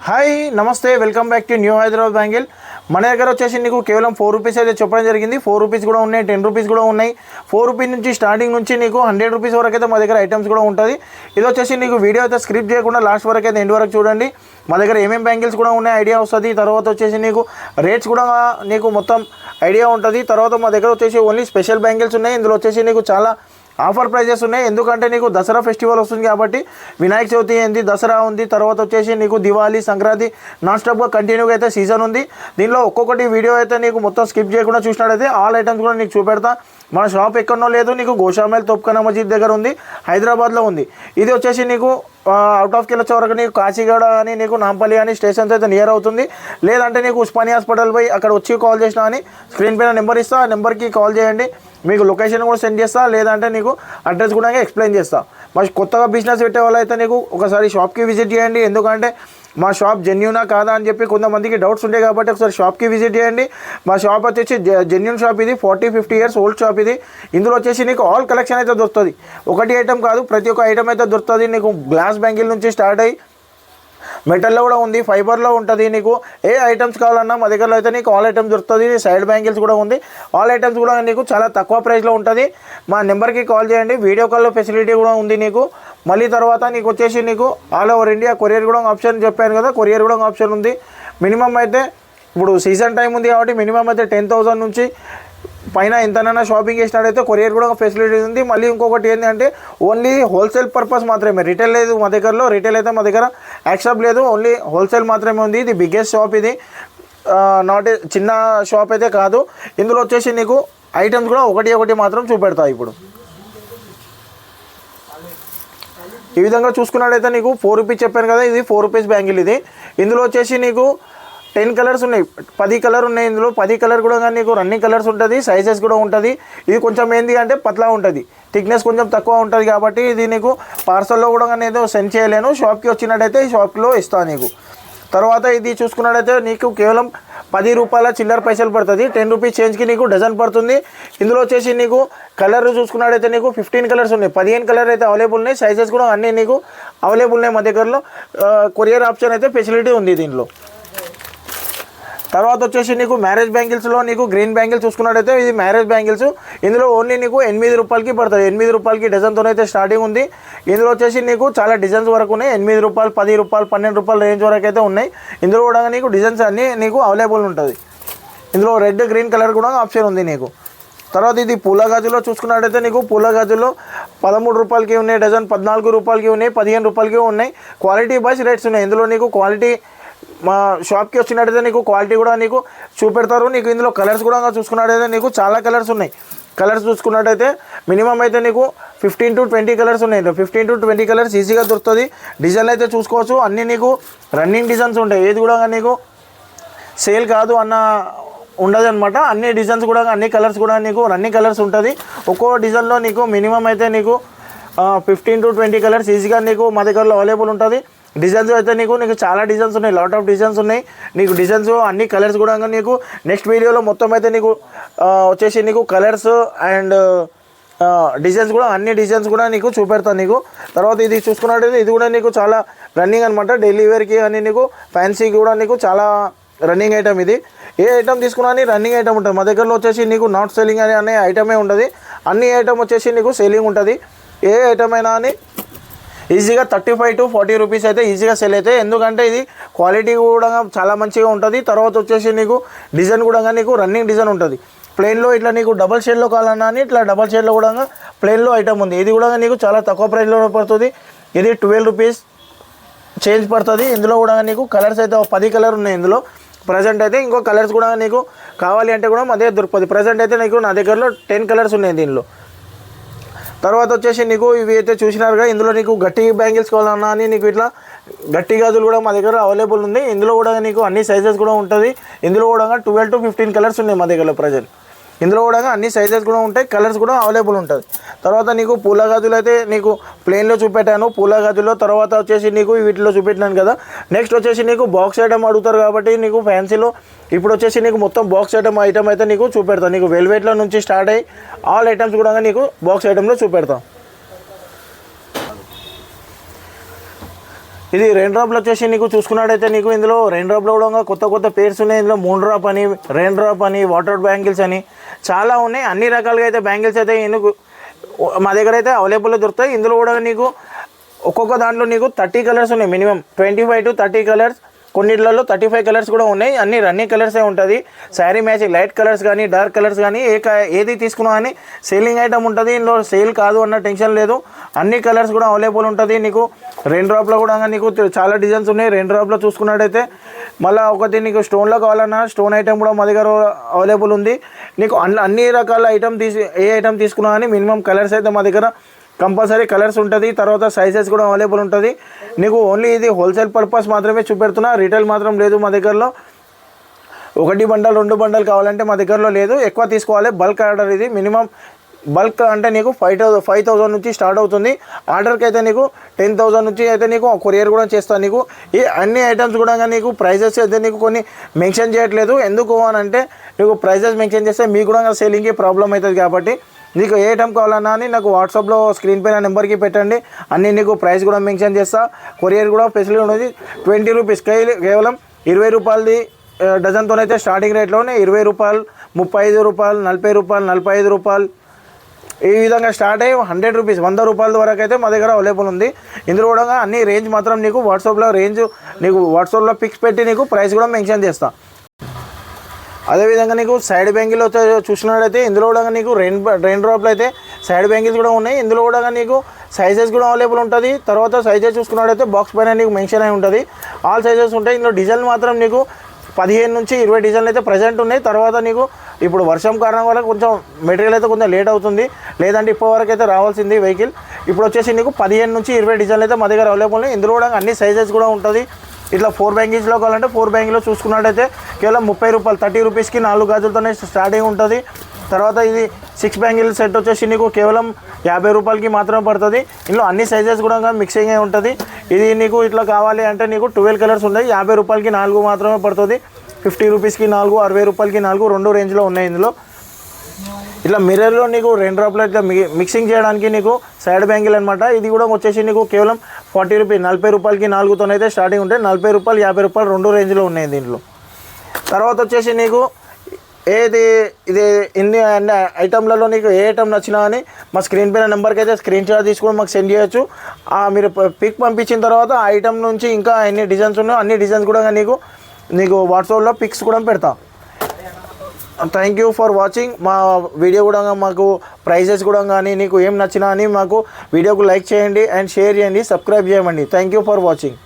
Hi నమస్తే, welcome back to new Hyderabad bangle. మన దగ్గర వచ్చేసి నీకు కేవలం 4 రూపీస్ అయితే చెప్పడం జరిగింది. 4 రూపీస్ కూడా ఉన్నాయి, 10 రూపీస్ కూడా ఉన్నాయి. 4 రూపీస్ నుంచి స్టార్టింగ్ నుంచి నీకు 100 రూపీస్ వరకు అయితే మా దగ్గర ఐటమ్స్ కూడా ఉంటుంది. ఇది వచ్చేసి నీకు వీడియో అయితే స్క్రిప్ట్ చేయకుండా లాస్ట్ వరకు అయితే ఎండ్ వరకు చూడండి. మా దగ్గర ఏమేమి బ్యాంగిల్స్ కూడా ఉన్నాయి ఐడియా వస్తుంది. తర్వాత వచ్చేసి నీకు రేట్స్ కూడా నీకు మొత్తం ఐడియా ఉంటుంది. తర్వాత మా దగ్గర వచ్చేసి ఓన్లీ స్పెషల్ బ్యాంగిల్స్ ఉన్నాయి. ఇందులో వచ్చేసి నీకు చాలా ఆఫర్ ప్రైజెస్ ఉన్నాయి. ఎందుకంటే నీకు దసరా ఫెస్టివల్ వస్తుంది కాబట్టి వినాయక చవితి ఏంది, దసరా ఉంది, తర్వాత వచ్చేసి నీకు దివాళీ, సంక్రాంతి నాన్ స్టాప్గా కంటిన్యూగా అయితే సీజన్ ఉంది. దీనిలో ఒక్కొక్కటి వీడియో అయితే నీకు మొత్తం స్కిప్ చేయకుండా చూసినట్టయితే ఆల్ ఐటమ్స్ కూడా నీకు చూపెడతా. మన షాప్ ఎక్కడనో లేదు, నీకు గోషామైల్ తోప్ఖానా మసీద్ దగ్గర ఉంది, హైదరాబాద్లో ఉంది. ఇది వచ్చేసి నీకు అవుట్ ఆఫ్కి వెళ్ళొచ్చే వరకు నీకు కాచిగూడ కానీ నీకు నాంపల్లి కానీ స్టేషన్స్ అయితే నియర్ అవుతుంది. లేదంటే నీకు ఉస్మానియా హాస్పిటల్ పోయి అక్కడ వచ్చి కాల్ చేసినా అని స్క్రీన్ పైన నెంబర్ ఇస్తా, ఆ నెంబర్కి కాల్ చేయండి. మీకు లొకేషన్ కూడా సెండ్ చేస్తా, లేదంటే నీకు అడ్రస్ కూడా ఎక్స్ప్లెయిన్ చేస్తా. మరి కొత్తగా బిజినెస్ పెట్టే వాళ్ళు అయితే నీకు ఒకసారి షాప్కి విజిట్ చేయండి. ఎందుకంటే మా షాప్ జెన్యూనా కాదా అని చెప్పి కొంతమందికి డౌట్స్ ఉంటాయి కాబట్టి ఒకసారి షాప్కి విజిట్ చేయండి. మా షాప్ వచ్చేసి జెన్యూన్ షాప్. ఇది 40-50 ఇయర్స్ ఓల్డ్ షాప్ ఇది. ఇందులో వచ్చేసి నీకు ఆల్ కలెక్షన్ అయితే దొరుకుతుంది. ఒకటి ఐటమ్ కాదు, ప్రతి ఒక్క ఐటమ్ అయితే దొరుకుతుంది. నీకు గ్లాస్ బ్యాంగిల్ నుంచి స్టార్ట్ అయ్యి మెటల్లో కూడా ఉంది, ఫైబర్లో ఉంటుంది. నీకు ఏ ఐటమ్స్ కావాలన్నా మా దగ్గరలో అయితే నీకు ఆల్ ఐటమ్స్ దొరుకుతుంది. సైడ్ బ్యాంగిల్స్ కూడా ఉంది. ఆల్ ఐటమ్స్ కూడా నీకు చాలా తక్కువ ప్రైస్లో ఉంటుంది. మా నెంబర్కి కాల్ చేయండి. వీడియో కాల్లో ఫెసిలిటీ కూడా ఉంది నీకు. మళ్ళీ తర్వాత నీకు వచ్చేసి నీకు ఆల్ ఓవర్ ఇండియా కొరియర్ కూడా ఆప్షన్ చెప్పాను కదా, కొరియర్ కూడా ఆప్షన్ ఉంది. మినిమం అయితే ఇప్పుడు సీజన్ టైం ఉంది కాబట్టి మినిమం అయితే 10,000 నుంచి పైన ఎంతనైనా షాపింగ్ చేసినట్టయితే కొరియర్ కూడా ఫెసిలిటీ ఉంది. మళ్ళీ ఇంకొకటి ఏంటంటే ఓన్లీ హోల్సేల్ పర్పస్ మాత్రమే, రిటైల్ లేదు మా దగ్గరలో. రిటైల్ అయితే మా దగ్గర యాక్సెప్ట్ లేదు, ఓన్లీ హోల్సేల్ మాత్రమే ఉంది. ఇది బిగ్గెస్ట్ షాప్, ఇది నాట్ చిన్న షాప్ అయితే కాదు. ఇందులో వచ్చేసి నీకు ఐటమ్స్ కూడా ఒకటి మాత్రం చూపెడతా. ఇప్పుడు ఈ విధంగా చూసుకున్నట్టయితే నీకు 4 రూపీస్ చెప్పాను కదా, ఇది 4 రూపీస్ బ్యాంగిల్ ఇది. ఇందులో వచ్చేసి నీకు 10 కలర్స్ ఉన్నాయి, 10 కలర్ ఉన్నాయి. ఇందులో 10 కలర్ కూడా కానీ నీకు రన్నింగ్ కలర్స్ ఉంటుంది, సైజెస్ కూడా ఉంటుంది. ఇది కొంచెం ఏంది అంటే పతలా ఉంటుంది, థిక్నెస్ కొంచెం తక్కువ ఉంటుంది కాబట్టి ఇది నీకు పార్సల్లో కూడా కానీ ఏదో సెండ్ చేయలేను. షాప్కి వచ్చినట్టయితే ఈ షాప్లో ఇస్తాను నీకు. తర్వాత ఇది చూసుకున్నట్టయితే నీకు కేవలం 10 రూపాయల చిల్లర పైసలు పడుతుంది. 10 రూపీస్ చేంజ్కి నీకు డజన్ పడుతుంది. ఇందులో వచ్చేసి నీకు కలర్ చూసుకున్నట్టయితే నీకు 15 కలర్స్ ఉన్నాయి, 15 కలర్ అయితే అవైలబుల్ ఉన్నాయి. సైజెస్ కూడా అన్నీ నీకు అవైలబుల్ ఉన్నాయి మా దగ్గరలో. కొరియర్ ఆప్షన్ అయితే ఫెసిలిటీ ఉంది దీనిలో. తర్వాత వచ్చేసి నీకు మ్యారేజ్ బ్యాంగిల్స్లో నీకు గ్రీన్ బ్యాంగిల్ చూసుకున్నట్టయితే ఇది మ్యారేజ్ బ్యాంగిల్స్. ఇందులో ఓన్లీ నీకు 8 రూపాయలకి పడుతుంది. 8 రూపాయలకి డజన్తో అయితే స్టార్టింగ్ ఉంది. ఇందులో వచ్చేసి నీకు చాలా డిజైన్స్ వరకు ఉన్నాయి. 8 రూపాయలు, 10 రూపాయలు, 12 రూపాయల రేంజ్ వరకు అయితే ఉన్నాయి. ఇందులో కూడా నీకు డిజైన్స్ అన్నీ నీకు అవైలబుల్ ఉంటుంది. ఇందులో రెడ్, గ్రీన్ కలర్ కూడా ఆప్షన్ ఉంది నీకు. తర్వాత ఇది పూల గాజులో చూసుకున్నట్టయితే నీకు పూల గాజుల్లో 13 రూపాయలకి ఉన్నాయి డజన్, 14 రూపాయలకి ఉన్నాయి, 15 రూపాయలకి ఉన్నాయి. క్వాలిటీ బైస్ రేట్స్ ఉన్నాయి. ఇందులో నీకు క్వాలిటీ మా షాప్కి వచ్చినట్టయితే నీకు క్వాలిటీ కూడా నీకు చూపెడతారు. నీకు ఇందులో కలర్స్ కూడా చూసుకున్నట్టయితే నీకు చాలా కలర్స్ ఉన్నాయి. కలర్స్ చూసుకున్నట్టయితే మినిమం అయితే నీకు 15 to 20 కలర్స్ ఉన్నాయి. 15 to 20 కలర్స్ ఈజీగా దొరుకుతుంది. డిజైన్లు అయితే చూసుకోవచ్చు, అన్నీ నీకు రన్నింగ్ డిజైన్స్ ఉంటాయి. ఏది కూడా నీకు సేల్ కాదు అన్న ఉండదు అనమాట. అన్ని డిజైన్స్ కూడా అన్ని కలర్స్ కూడా నీకు రన్నింగ్ కలర్స్ ఉంటుంది. ఒక్కో డిజైన్లో నీకు మినిమం అయితే నీకు 15 to 20 కలర్స్ ఈజీగా నీకు మా దగ్గరలో అవైలబుల్ ఉంటుంది. డిజైన్స్ అయితే నీకు చాలా డిజైన్స్ ఉన్నాయి, లాట్ ఆఫ్ డిజైన్స్ ఉన్నాయి. నీకు డిజైన్స్ అన్ని కలర్స్ కూడా నీకు నెక్స్ట్ వీడియోలో మొత్తం అయితే నీకు వచ్చేసి నీకు కలర్స్ అండ్ డిజైన్స్ కూడా అన్ని డిజైన్స్ కూడా నీకు చూపెడతాను నీకు. తర్వాత ఇది చూసుకున్నట్టయితే ఇది కూడా నీకు చాలా రన్నింగ్ అనమాట. డైలీ వేర్కి అని నీకు ఫ్యాన్సీకి కూడా నీకు చాలా రన్నింగ్ ఐటమ్ ఇది. ఏ ఐటమ్ తీసుకున్నా అని రన్నింగ్ ఐటమ్ ఉంటుంది మా దగ్గరలో. వచ్చేసి నీకు నాట్ సెల్లింగ్ అనే ఐటమే ఉంటుంది. అన్ని ఐటమ్ వచ్చేసి నీకు సెల్లింగ్ ఉంటుంది. ఏ ఐటమ్ అయినా అని ఈజీగా 35 to 40 రూపీస్ అయితే ఈజీగా సెల్ అవుతాయి. ఎందుకంటే ఇది క్వాలిటీ కూడా చాలా మంచిగా ఉంటుంది. తర్వాత వచ్చేసి నీకు డిజైన్ కూడా నీకు రన్నింగ్ డిజైన్ ఉంటుంది. ప్లెయిన్లో ఇట్లా నీకు డబల్ షేడ్లో కావాలన్నా అని ఇట్లా డబల్ షేడ్లో కూడా ప్లెయిన్లో ఐటమ్ ఉంది. ఇది కూడా నీకు చాలా తక్కువ ప్రైస్లో పడుతుంది. ఇది 12 రూపీస్ చేంజ్ పడుతుంది. ఇందులో కూడా నీకు కలర్స్ అయితే 10 కలర్ ఉన్నాయి ఇందులో ప్రజెంట్ అయితే. ఇంకో కలర్స్ కూడా నీకు కావాలి అంటే కూడా మా దగ్గర దొరుకుతుంది. ప్రజెంట్ అయితే నీకు నా దగ్గరలో 10 కలర్స్ ఉన్నాయి దీనిలో. తర్వాత వచ్చేసి నీకు ఇవి అయితే చూసినారుగా, ఇందులో నీకు గట్టి బ్యాంగిల్స్ కావాలన్నా అని నీకు ఇట్లా గట్టి గాజులు కూడా మా దగ్గర అవైలబుల్ ఉంది. ఇందులో కూడా నీకు అన్ని సైజెస్ కూడా ఉంటుంది. ఇందులో కూడా 12 to 15 కలర్స్ ఉన్నాయి మా దగ్గర ప్రజెంట్. ఇందులో కూడా అన్ని సైజెస్ కూడా ఉంటాయి, కలర్స్ కూడా అవైలబుల్ ఉంటుంది. తర్వాత నీకు పూల గాజులు అయితే నీకు ప్లెయిన్లో చూపెట్టాను, పూల గాజుల్లో. తర్వాత వచ్చేసి నీకు వీటిలో చూపెట్టినాను కదా. నెక్స్ట్ వచ్చేసి నీకు బాక్స్ ఐటమ్ అడుగుతారు కాబట్టి నీకు ఫ్యాన్సీలో ఇప్పుడు వచ్చేసి నీకు మొత్తం బాక్స్ ఐటమ్ అయితే నీకు చూపెడతాను. నీకు వెల్వెట్లో నుంచి స్టార్ట్ అయ్యి ఆల్ ఐటమ్స్ కూడా నీకు బాక్స్ ఐటంలో చూపెడతాను. ఇది రెయిన్ డ్రాప్లో వచ్చేసి నీకు చూసుకున్నట్టయితే నీకు ఇందులో రెయిన్ డ్రాప్లో కూడా కొత్త కొత్త పేర్స్ ఉన్నాయి. ఇందులో మూన్ డ్రాప్ అని, రెయిన్ డ్రాప్ అని, వాటర్ బ్యాంగిల్స్ అని చాలా ఉన్నాయి. అన్ని రకాలుగా అయితే బ్యాంగిల్స్ అయితే నీకు మా దగ్గర అయితే అవైలబుల్లో దొరుకుతాయి. ఇందులో కూడా నీకు ఒక్కొక్క దాంట్లో నీకు 30 కలర్స్ ఉన్నాయి, మినిమం 25 to 30 కలర్స్, కొన్నిట్లలో 35 కలర్స్ కూడా ఉన్నాయి. అన్ని రన్నింగ్ కలర్సే ఉంటుంది. శారీ మ్యాచింగ్ లైట్ కలర్స్ కానీ డార్క్ కలర్స్ కానీ ఏది తీసుకున్నా కానీ సేలింగ్ ఐటమ్ ఉంటుంది. ఇందులో సేల్ కాదు అన్న టెన్షన్ లేదు. అన్ని కలర్స్ కూడా అవైలబుల్ ఉంటుంది. నీకు రెయిన్ డ్రాప్లో కూడా నీకు చాలా డిజైన్స్ ఉన్నాయి. రెయిన్ డ్రాప్లో చూసుకున్నట్టయితే మళ్ళీ ఒకటి నీకు స్టోన్లో కావాలన్నా స్టోన్ ఐటమ్ కూడా మా దగ్గర అవైలబుల్ ఉంది. నీకు అన్ని రకాల ఐటమ్ ఏ ఐటమ్ తీసుకున్నా కానీ మినిమం కలర్స్ అయితే మా దగ్గర కంపల్సరీ కలర్స్ ఉంటుంది. తర్వాత సైజెస్ కూడా అవైలబుల్ ఉంటుంది. నీకు ఓన్లీ ఇది హోల్సేల్ పర్పస్ మాత్రమే చూపెడుతున్నా, రీటైల్ మాత్రం లేదు మా దగ్గరలో. 1 బండల్ 2 బండల్ కావాలంటే మా దగ్గరలో లేదు. ఎక్కువ తీసుకోవాలి, బల్క్ ఆర్డర్ ఇది. మినిమం బల్క్ అంటే నీకు 5,000 నుంచి స్టార్ట్ అవుతుంది. ఆర్డర్కి అయితే నీకు 10,000 నుంచి అయితే నీకు కొరియర్ కూడా చేస్తాను. నీకు ఈ అన్ని ఐటమ్స్ కూడా నీకు ప్రైజెస్ అయితే నీకు కొన్ని మెన్షన్ చేయట్లేదు. ఎందుకు అని అంటే నీకు ప్రైజెస్ మెన్షన్ చేస్తే మీకు కూడా సేలింగ్కి ప్రాబ్లం అవుతుంది. కాబట్టి నీకు ఏ ఐటమ్ కావాలన్నా అని నాకు వాట్సాప్లో స్క్రీన్ పైన నెంబర్కి పెట్టండి. అన్నీ నీకు ప్రైస్ కూడా మెన్షన్ చేస్తా. కొరియర్ కూడా ఫెసిలిటీ ఉన్నది. 20 రూపీస్ కేవలం 20 రూపాయలది డజన్తోనైతే స్టార్టింగ్ రేట్లోనే 20 రూపాయలు, 35 రూపాయలు, 40 రూపాయలు, 45 రూపాయలు ఈ విధంగా స్టార్ట్ అయ్యి 100 రూపీస్ 100 రూపాయల వరకు అయితే మా దగ్గర అవైలబుల్ ఉంది. ఇందులో కూడా అన్ని రేంజ్ మాత్రం నీకు వాట్సాప్లో నీకు వాట్సాప్లో పిక్స్ పెట్టి నీకు ప్రైస్ కూడా మెన్షన్ చేస్తా. అదేవిధంగా నీకు సైడ్ బ్యాంగిల్ చూసినట్టయితే ఇందులో కూడా నీకు రెయిన్ డ్రాప్లో అయితే సైడ్ బ్యాంగిల్స్ కూడా ఉన్నాయి. ఇందులో కూడా నీకు సైజెస్ కూడా అవైలబుల్ ఉంటుంది. తర్వాత సైజెస్ చూసుకున్నట్టయితే బాక్స్ పైన నీకు మెన్షన్ అయి ఉంటుంది. ఆల్ సైజెస్ ఉంటాయి. ఇందులో డిజైన్ మాత్రం నీకు 15 నుంచి 20 డిజైన్లు అయితే ప్రజెంట్ ఉన్నాయి. తర్వాత నీకు ఇప్పుడు వర్షం కారణం వల్ల కొంచెం మెటీరియల్ అయితే కొంచెం లేట్ అవుతుంది. లేదంటే ఇప్పటివరకు అయితే రావాల్సింది వెహికల్. ఇప్పుడు వచ్చేసి నీకు 15 నుంచి 20 డిజైన్లు అయితే మా దగ్గర అవైలబుల్ ఉన్నాయి. ఇందులో కూడా అన్ని సైజెస్ కూడా ఉంటుంది. ఇట్లా 4 బ్యాంగిల్స్లో కావాలంటే 4 బ్యాంగిల్లో చూసుకున్నట్టయితే కేవలం 30 రూపాయలు 30 రూపీస్కి 4 గాజులతోనే స్టార్టింగ్ ఉంటుంది. తర్వాత ఇది 6 బ్యాంగిల్ సెట్ వచ్చేసి నీకు కేవలం 50 రూపాయలకి మాత్రమే పడుతుంది. ఇందులో అన్ని సైజెస్ కూడా మిక్సింగ్ అయి ఉంటుంది. ఇది నీకు ఇట్లా కావాలి అంటే నీకు 12 కలర్స్ ఉన్నాయి. 50 రూపాయలకి 4 మాత్రమే పడుతుంది. 50 రూపీస్కి 4, 60 రూపాయలకి 4, 2 రేంజ్లో ఉన్నాయి. ఇందులో ఇట్లా మిర్రర్లో నీకు రెయిన్ డ్రాప్లో ఇట్లా మిక్సింగ్ చేయడానికి నీకు సైడ్ బ్యాంగిల్ అనమాట. ఇది కూడా వచ్చేసి నీకు కేవలం 40 రూపీస్ 40 రూపాయలకి 4తోనైతే స్టార్టింగ్ ఉంటాయి. 40 రూపాయలు 50 రూపాయలు 2 రేంజ్లో ఉన్నాయి దీంట్లో. తర్వాత వచ్చేసి నీకు ఇది ఇన్ని ఐటమ్లలో నీకు ఏ ఐటమ్ నచ్చినా అని మా స్క్రీన్ పైన నెంబర్కి అయితే స్క్రీన్ షాట్ తీసుకొని మాకు సెండ్ చేయొచ్చు. మీరు పిక్ పంపించిన తర్వాత ఆ ఐటమ్ నుంచి ఇంకా ఎన్ని డిజైన్స్ ఉన్నాయో అన్ని డిజైన్స్ కూడా నీకు వాట్సాప్లో పిక్స్ కూడా పెడతా. Thank you for watching. మా వీడియో కూడా మాకు ప్రైజెస్ కూడా కానీ నీకు ఏం నచ్చినా అని మాకు వీడియోకు లైక్ చేయండి అండ్ షేర్ చేయండి, సబ్స్క్రైబ్ చేయమండి. Thank you for watching.